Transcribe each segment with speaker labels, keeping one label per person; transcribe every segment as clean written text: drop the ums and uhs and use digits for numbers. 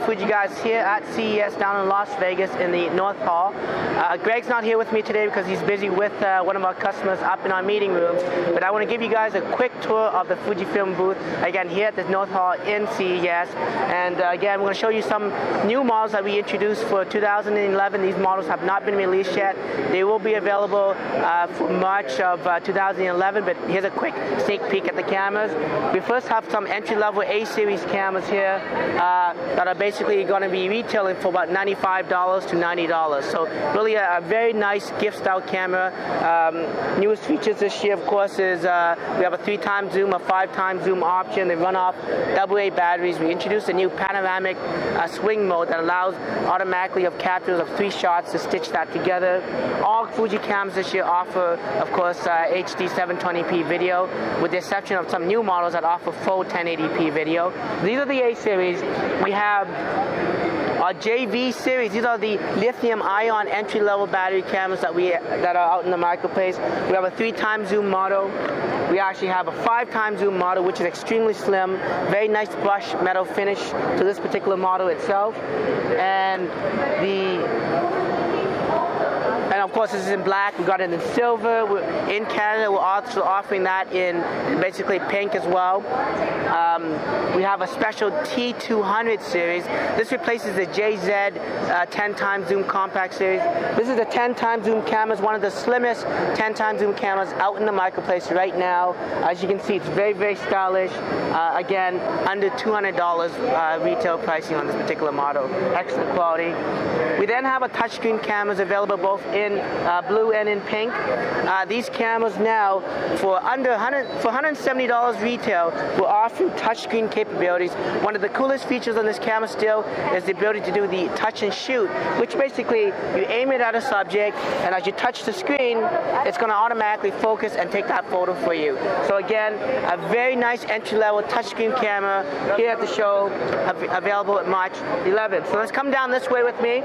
Speaker 1: Fuji Guys here at CES down in Las Vegas in the North Hall. Greg's not here with me today because he's busy with one of our customers up in our meeting rooms, but I want to give you guys a quick tour of the Fujifilm booth, again here at the North Hall in CES. And again, we're going to show you some new models that we introduced for 2011. These models have not been released yet. They will be available for March of 2011, but here's a quick sneak peek at the cameras. We first have some entry-level A-series cameras here that are basically going to be retailing for about $95 to $90. So really a very nice gift-style camera. Newest features this year, of course, is we have a 3x zoom, a 5x zoom option. They run off AA batteries. We introduced a new panoramic swing mode that allows automatically of captures of 3 shots to stitch that together. All Fuji cameras this year offer, of course, HD 720p video, with the exception of some new models that offer full 1080p video. These are the A series. We have our JV series. These are the lithium-ion entry-level battery cameras that are out in the marketplace. We have a 3x zoom model. We actually have a 5x zoom model, which is extremely slim. Very nice brushed metal finish to this particular model itself. And of course, this is in black. We got it in silver. In Canada, we're also offering that in basically pink as well. We have a special T200 series. This replaces the JZ 10x zoom compact series. This is the 10x zoom cameras, one of the slimmest 10x zoom cameras out in the marketplace right now. As you can see, it's very, very stylish. Again, under $200 retail pricing on this particular model. Excellent quality. We then have a touchscreen cameras available both in blue and in pink. These cameras now, for $170 retail, we're offering touchscreen capabilities. One of the coolest features on this camera still is the ability to do the touch and shoot, which basically you aim it at a subject, and as you touch the screen, it's going to automatically focus and take that photo for you. So again, a very nice entry-level touchscreen camera here at the show, available at March 11th. So let's come down this way with me.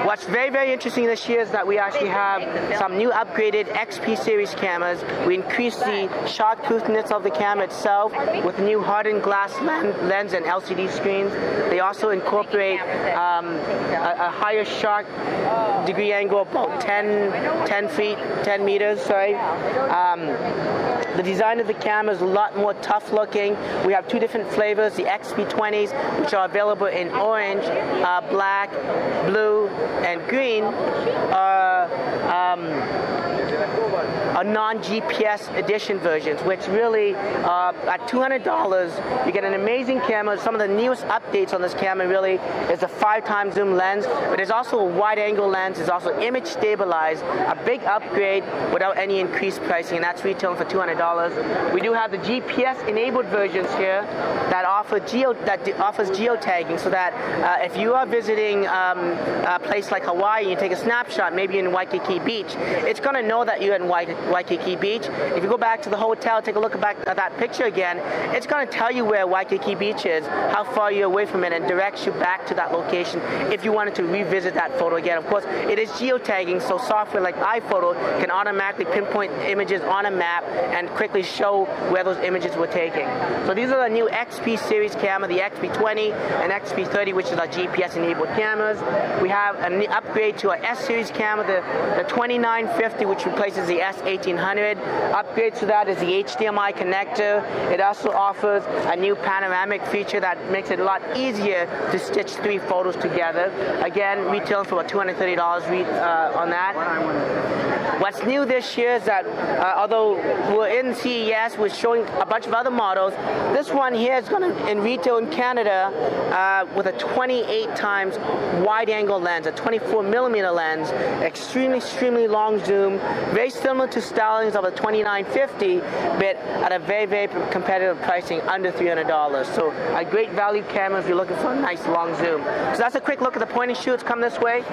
Speaker 1: What's very, very interesting this year is that we actually have some new upgraded XP series cameras. We increased the shockproofness of the camera itself with new hardened glass lens and LCD screens. They also incorporate a higher shock degree angle, about 10 meters, sorry. The design of the camera is a lot more tough looking. We have 2 different flavors, the XP20s, which are available in orange, black, blue, and green, are non-GPS edition versions, which really, at $200, you get an amazing camera. Some of the newest updates on this camera really is a 5x zoom lens, but there's also a wide-angle lens. There's also image stabilized, a big upgrade without any increased pricing, and that's retailing for $200. We do have the GPS-enabled versions here that offers geotagging, so that if you are visiting a place like Hawaii and you take a snapshot, maybe in Waikiki Beach, it's going to know that you're in Waikiki Beach. If you go back to the hotel, take a look back at that picture again, it's going to tell you where Waikiki Beach is, how far you're away from it, and directs you back to that location if you wanted to revisit that photo again. Of course, it is geotagging, so software like iPhoto can automatically pinpoint images on a map and quickly show where those images were taken. So these are the new XP series camera, the XP20 and XP30, which is our GPS-enabled cameras. We have an upgrade to our S series camera, the 2950, which replaces the S1800. Upgrade to that is the HDMI connector. It also offers a new panoramic feature that makes it a lot easier to stitch 3 photos together. Again, retailing for about $230 on that. What's new this year is that although we're in CES, we're showing a bunch of other models. This one here is going to in retail in Canada with a 28x wide-angle lens, a 24mm lens, extremely long zoom, very similar to stylings of a 2950, but at a very, very competitive pricing, under $300. So a great value camera if you're looking for a nice long zoom. So that's a quick look at the point and shoots. Come this way.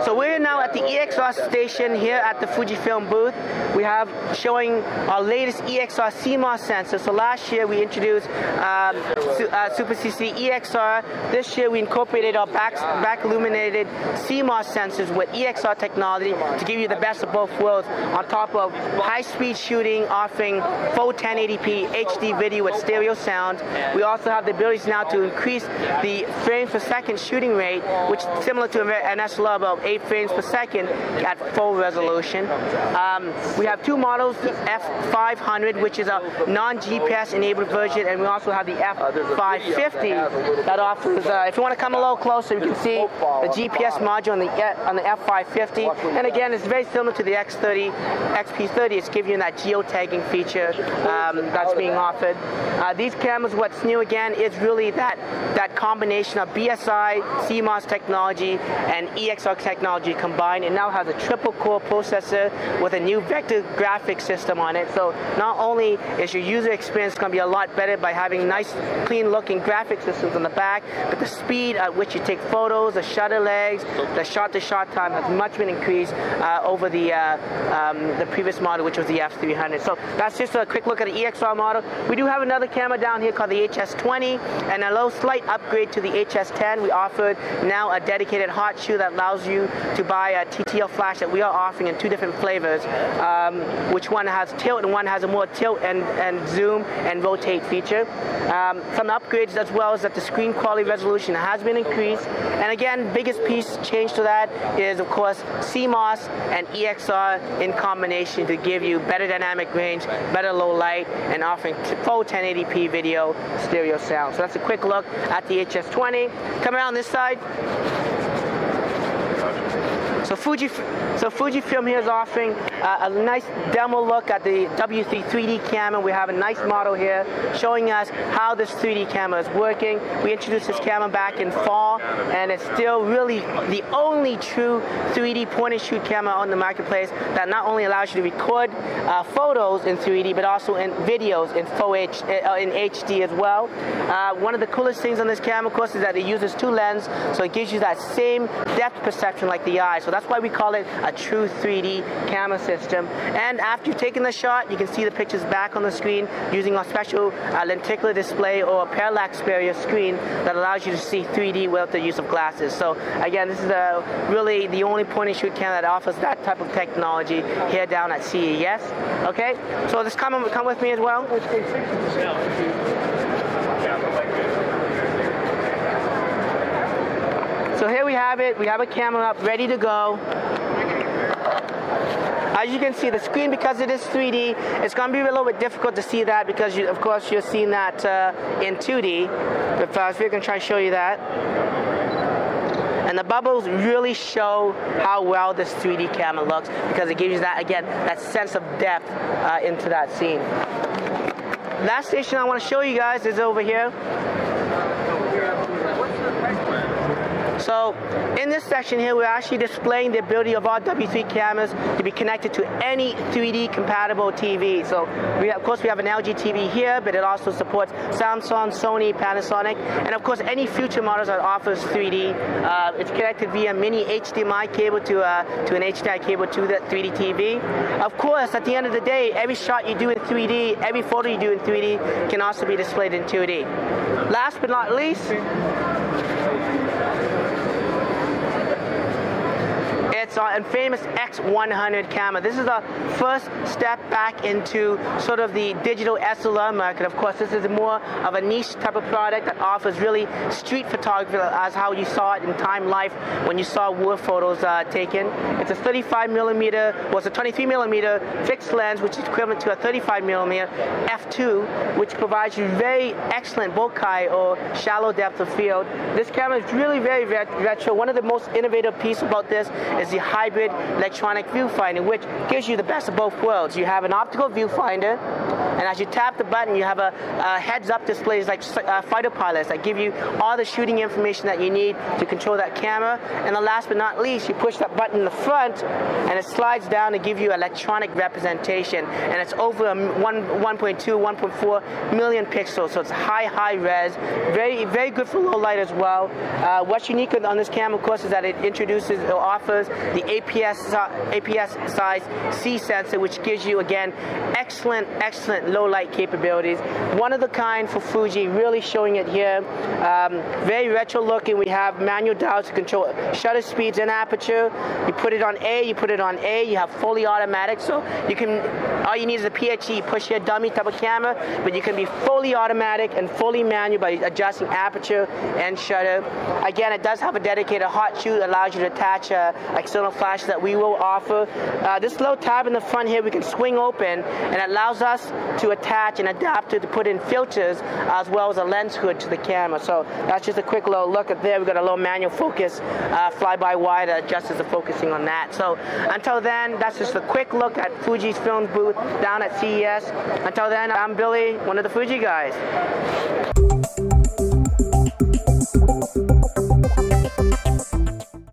Speaker 1: So we're now at the EXR station here at the Fujifilm booth. We have showing our latest EXR CMOS sensor. So last year we introduced Super CC EXR. This year we incorporated our back illuminated CMOS sensors with EXR technology to give you the best of both worlds, on top of high-speed shooting, offering full 1080p HD video with stereo sound. We also have the ability now to increase the frames per second shooting rate, which is similar to an SLR, about 8 frames per second at full resolution. We have two models, the F500, which is a non-GPS enabled version, and we also have the F550 that offers, if you want to come a little closer, you can see the GPS module on the F550. And again, it's very similar to the XP30. It's giving you that geotagging feature that's being offered. These cameras, what's new again is really that combination of BSI, CMOS technology, and EXR technology combined. It now has a triple-core processor with a new vector graphics system on it. So not only is your user experience going to be a lot better by having nice, clean-looking graphic systems on the back, but the speed at which you take photos, the shutter legs, the shot-to-shot time has much been increased over the previous model, which was the F300. So that's just a quick look at the EXR model. We do have another camera down here called the HS20, and a little slight upgrade to the HS10. We offered now a dedicated hot shoe that allows you to buy a TTL flash that we are offering in two different flavors, which one has tilt and one has a more tilt and zoom and rotate feature. Some upgrades as well is that the screen quality resolution has been increased, and again, biggest piece change to that is of course CMOS and EXR in combination to give you better dynamic range, better low light, and offering full 1080p video stereo sound. So that's a quick look at the HS20. Come around this side. So Fujifilm here is offering a nice demo look at the W3 3D camera. We have a nice model here showing us how this 3D camera is working. We introduced this camera back in fall, and it's still really the only true 3D point-and-shoot camera on the marketplace that not only allows you to record photos in 3D, but also in videos in in HD as well. One of the coolest things on this camera, of course, is that it uses two lenses, so it gives you that same depth perception like the eye. So that's why we call it a true 3D camera system. And after you've taken the shot, you can see the pictures back on the screen using our special lenticular display or parallax barrier screen that allows you to see 3D without the use of glasses. So again, this is really the only point-and-shoot camera that offers that type of technology here down at CES. Okay, so just come with me as well. So here we have it. We have a camera up, ready to go. As you can see, the screen, because it is 3D, it's going to be a little bit difficult to see that because, of course, you're seeing that in 2D. But we're going to try to show you that. And the bubbles really show how well this 3D camera looks because it gives you that, again, that sense of depth into that scene. Last station I want to show you guys is over here. So in this section here, we're actually displaying the ability of our W3 cameras to be connected to any 3D compatible TV. So of course we have an LG TV here, but it also supports Samsung, Sony, Panasonic, and of course any future models that offers 3D. It's connected via mini HDMI cable to an HDMI cable to the 3D TV. Of course, at the end of the day, every shot you do in 3D, every photo you do in 3D can also be displayed in 2D. Last but not least, it's our famous X100 camera. This is the first step back into sort of the digital SLR market. Of course, this is more of a niche type of product that offers really street photography as how you saw it in Time Life when you saw war photos taken. It's a 35mm, well, it's a 23mm fixed lens, which is equivalent to a 35mm f2, which provides you very excellent bokeh or shallow depth of field. This camera is really very retro. One of the most innovative pieces about this is the hybrid electronic viewfinder, which gives you the best of both worlds. You have an optical viewfinder, and as you tap the button, you have a heads-up display. It's like fighter pilots that give you all the shooting information that you need to control that camera. And then last but not least, you push that button in the front, and it slides down to give you electronic representation. And it's over 1.2, 1.4 million pixels, so it's high res. Very good for low light as well. What's unique on this camera, of course, is that it offers the APS size C sensor, which gives you, again, excellent low light capabilities. One of the kind for Fuji, really showing it here. Very retro looking. We have manual dials to control shutter speeds and aperture. You put it on A, you have fully automatic, so you can, all you need is a PHE, push your dummy type of camera, but you can be fully automatic and fully manual by adjusting aperture and shutter. Again, it does have a dedicated hot shoe that allows you to attach external flash that we will offer. This little tab in the front here we can swing open, and it allows us to attach an adapter to put in filters as well as a lens hood to the camera. So that's just a quick little look at there. We've got a little manual focus fly-by-wire that adjusts the focusing on that. So until then, that's just a quick look at Fuji's film booth down at CES. Until then, I'm Billy, one of the Fuji guys.